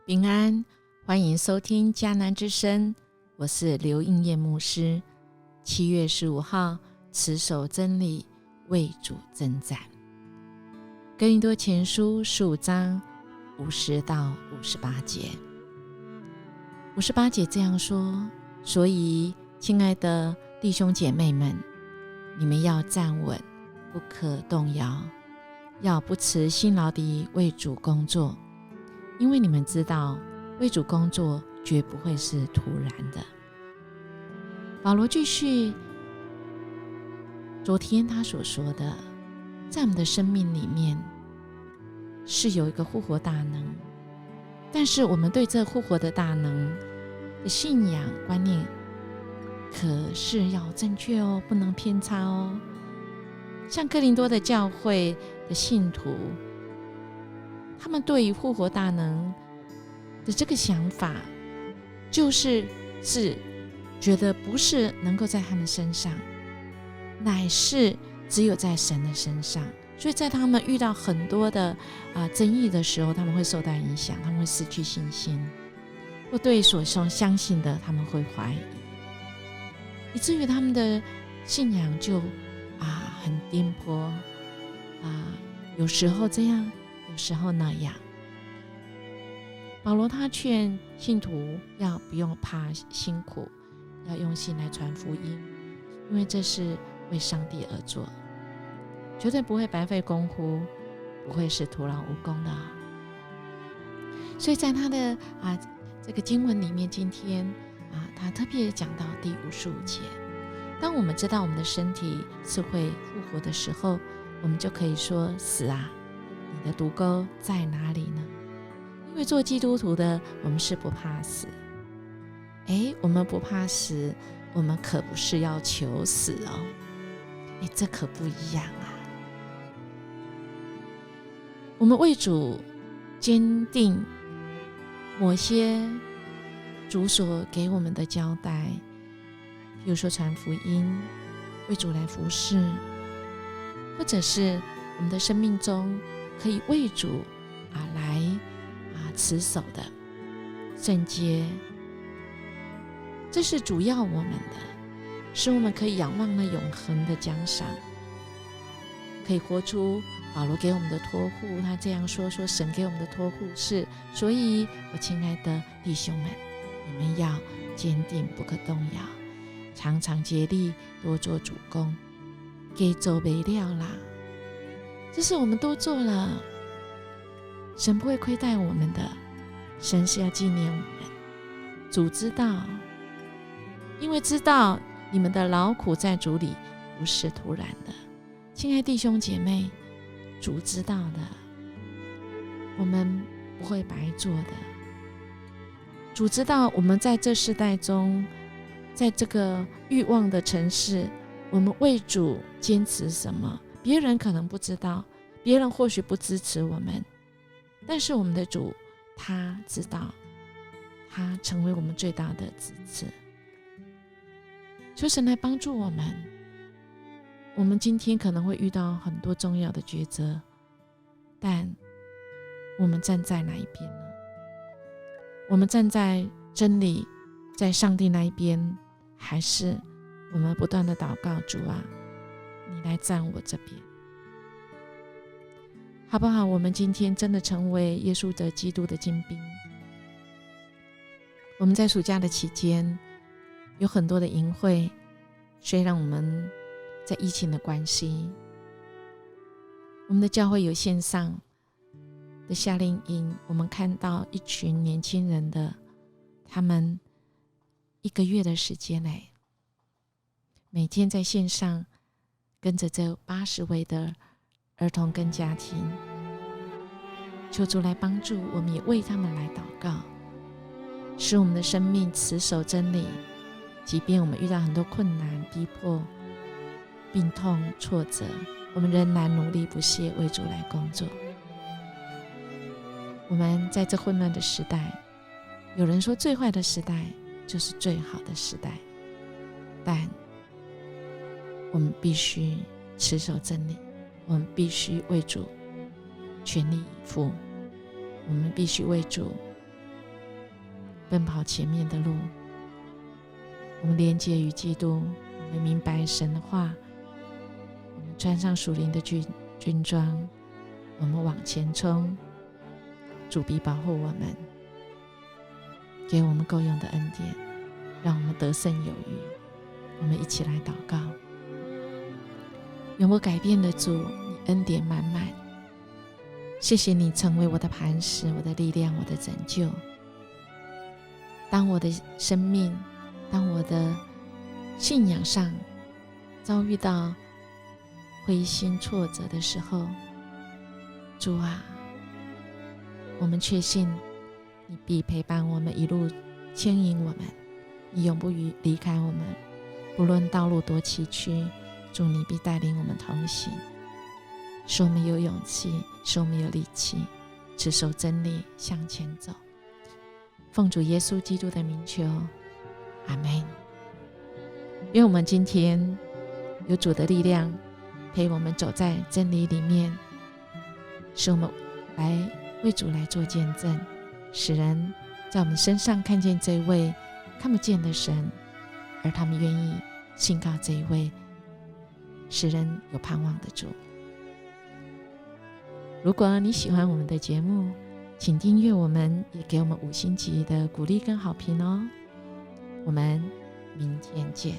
平安，欢迎收听迦南之声，我是刘应验牧师。7月15号，持守真理，为主征战。哥林多前书15章50到58节。58节这样说：所以，亲爱的弟兄姐妹们，你们要站稳，不可动摇，要不辞辛劳地为主工作，因为你们知道，为主工作绝不会是突然的。保罗继续昨天他所说的，在我们的生命里面是有一个复活大能，但是我们对这复活的大能的信仰观念可是要正确哦，不能偏差哦。像哥林多的教会的信徒，他们对于复活大能的这个想法，就是觉得不是能够在他们身上，乃是只有在神的身上。所以在他们遇到很多的争议的时候，他们会受到影响，他们会失去信心，或对所相信的他们会怀疑，以至于他们的信仰就很颠簸有时候这样，有时候那样。保罗他劝信徒要不用怕辛苦，要用心来传福音，因为这是为上帝而做，绝对不会白费功夫，不会是徒劳无功的。所以在他的这个经文里面，今天他特别讲到第55节，当我们知道我们的身体是会复活的时候，我们就可以说：死啊，你的毒钩在哪里呢？因为做基督徒的，我们是不怕死。我们不怕死，我们可不是要求死哦。这可不一样啊。我们为主坚定某些主所给我们的交代，比如说传福音，为主来服侍，或者是我们的生命中可以为主来持守的圣洁，这是主要我们的，使我们可以仰望那永恒的奖赏，可以活出保罗给我们的托付。他这样说神给我们的托付是：所以我亲爱的弟兄们，你们要坚定，不可动摇，常常竭力多做主工，给做不了啦。这是我们都做了，神不会亏待我们的，神是要纪念我们。主知道，因为知道你们的劳苦在主里不是突然的。亲爱弟兄姐妹，主知道的，我们不会白做的。主知道我们在这世代中，在这个欲望的城市，我们为主坚持什么，别人可能不知道，别人或许不支持我们，但是我们的主他知道，他成为我们最大的支持。求神来帮助我们。我们今天可能会遇到很多重要的抉择，但我们站在哪一边呢？我们站在真理，在上帝那一边，还是我们不断的祷告：主啊，你来站我这边，好不好？我们今天真的成为耶稣的基督的精兵。我们在暑假的期间有很多的营会，虽然我们在疫情的关系，我们的教会有线上的夏令营，我们看到一群年轻人的，他们1个月的时间每天在线上跟着这80位的儿童跟家庭，求主来帮助，我们也为他们来祷告，使我们的生命持守真理，即便我们遇到很多困难、逼迫、病痛、挫折，我们仍然努力不懈为主来工作。我们在这混乱的时代，有人说最坏的时代就是最好的时代，但我们必须持守真理，我们必须为主全力以赴，我们必须为主奔跑前面的路。我们连接于基督，我们明白神的话，我们穿上属灵的军装，我们往前冲。主必保护我们，给我们够用的恩典，让我们得胜有余。我们一起来祷告。永不改变的主，你恩典满满，谢谢你成为我的磐石，我的力量，我的拯救。当我的生命，当我的信仰上遭遇到灰心挫折的时候，主啊，我们确信你必陪伴我们，一路牵引我们，你永不离开我们。不论道路多崎岖，主你必带领我们同行，使我们有勇气，使我们有力气，持守真理向前走。奉主耶稣基督的名求，阿们。愿我们今天有主的力量陪我们走在真理里面，使我们来为主来做见证，使人在我们身上看见这位看不见的神，而他们愿意信靠这一位使人有盼望的主。如果你喜欢我们的节目，请订阅我们，也给我们5星级的鼓励跟好评哦。我们明天见。